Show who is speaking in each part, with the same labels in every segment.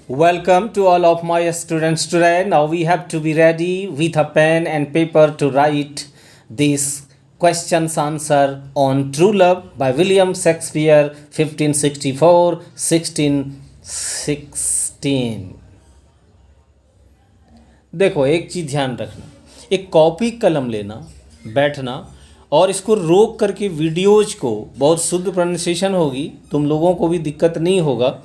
Speaker 1: Welcome to all of my students today. Now we have to be ready with a pen and paper to write this questions answer on True Love by William Shakespeare 1564 1616. देखो एक चीज़ ध्यान रखना, एक copy कलम लेना, बैठना और इसको रोक करके वीडियोज को बहुत शुद्ध प्रोनाउंसिएशन होगी, तुम लोगों को भी दिक्कत नहीं होगा,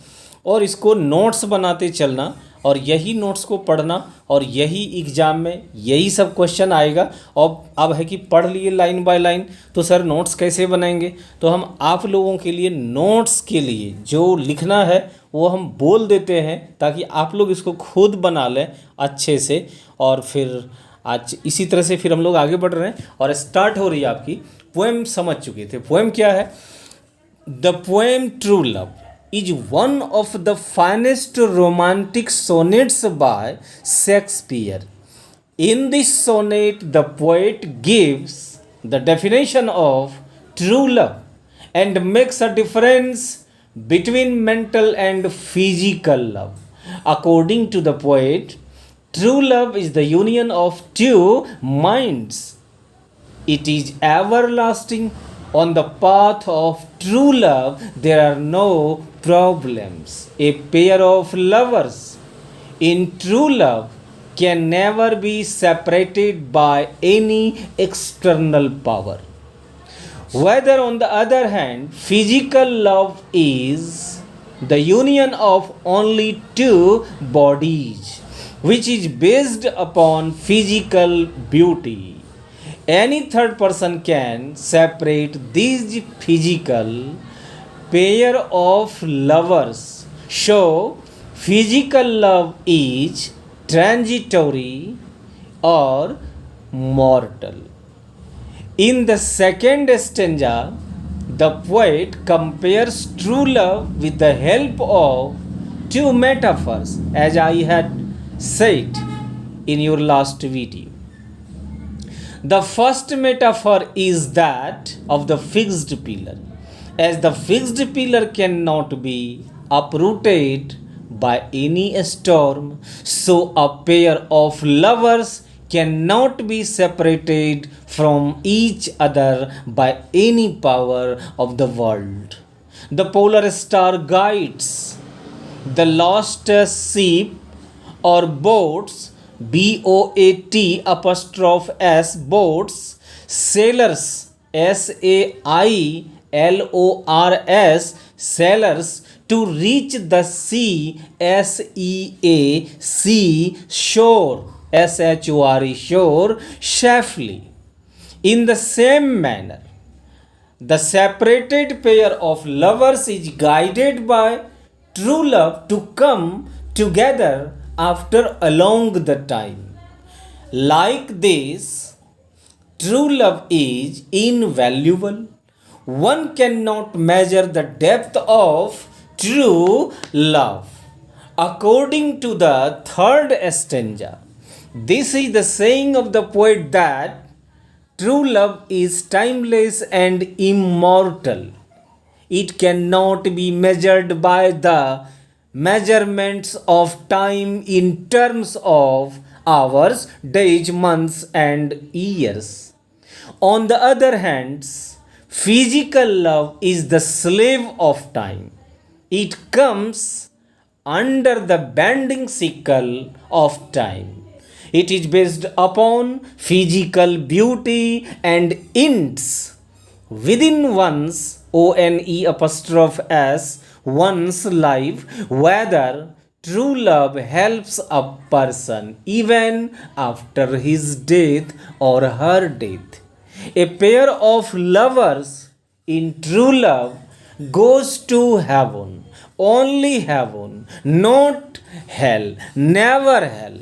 Speaker 1: और इसको नोट्स बनाते चलना और यही नोट्स को पढ़ना और यही एग्ज़ाम में यही सब क्वेश्चन आएगा। और अब है कि पढ़ लिए लाइन बाय लाइन, तो सर नोट्स कैसे बनाएंगे? तो हम आप लोगों के लिए नोट्स के लिए जो लिखना है वो हम बोल देते हैं ताकि आप लोग इसको खुद बना लें अच्छे से। और फिर आज इसी तरह से फिर हम लोग आगे बढ़ रहे हैं और स्टार्ट हो रही है आपकी पोएम। समझ चुके थे पोएम क्या है? The poem true love is one of the finest romantic sonnets by Shakespeare. In this sonnet, the poet gives the definition of true love and makes a difference between mental and physical love. According to the poet, true love is the union of two minds. It is everlasting. On the path of true love, there are no problems. A pair of lovers in true love can never be separated by any external power. Whether, on the other hand, physical love is the union of only two bodies, which is based upon physical beauty. Any third person can separate these physical pair of lovers. So, physical love is transitory or mortal. In the second stanza, the poet compares true love with the help of two metaphors, as I had said in your last video. The first metaphor is that of the fixed pillar. As the fixed pillar cannot be uprooted by any storm, so a pair of lovers cannot be separated from each other by any power of the world. The polar star guides the lost ship or boats, BOAT apostrophe S, boats, sailors, SAILORS, sailors, to reach the sea, SEA, shore, SHORE, shore, safely. In the same manner, the separated pair of lovers is guided by true love to come together after a long the time. Like this, true love is invaluable. One cannot measure the depth of true love. According to the third stanza, this is the saying of the poet that true love is timeless and immortal. It cannot be measured by the measurements of time in terms of hours, days, months, and years. On the other hand, physical love is the slave of time. It comes under the bending sickle of time. It is based upon physical beauty and ends within one's ONE apostrophe S, one's life, whether true love helps a person even after his death or her death. A pair of lovers in true love goes to heaven, only heaven, not hell, never hell.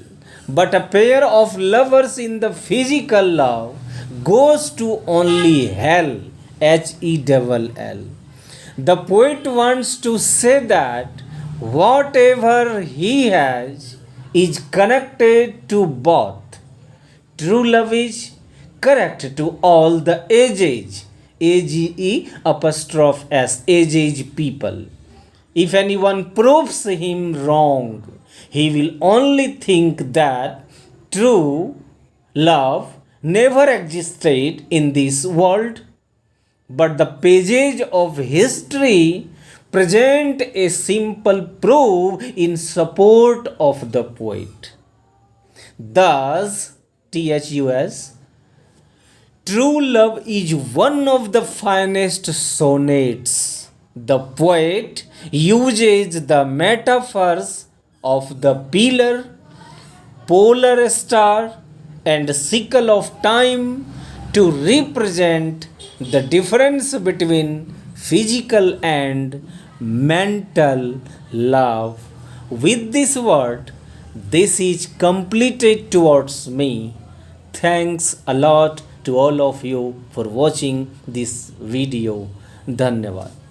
Speaker 1: But a pair of lovers in the physical love goes to only hell, HELL. The poet wants to say that whatever he has is connected to both. True love is correct to all the ages, AGE apostrophe S, ages people. If anyone proves him wrong, he will only think that true love never existed in this world, but the pages of history present a simple proof in support of the poet. Thus, THUS, true love is one of the finest sonnets. The poet uses the metaphors of the pillar, polar star, and sickle of time to represent the difference between physical and mental love. With this word, this is completed towards me. Thanks a lot to all of you for watching this video. धन्यवाद.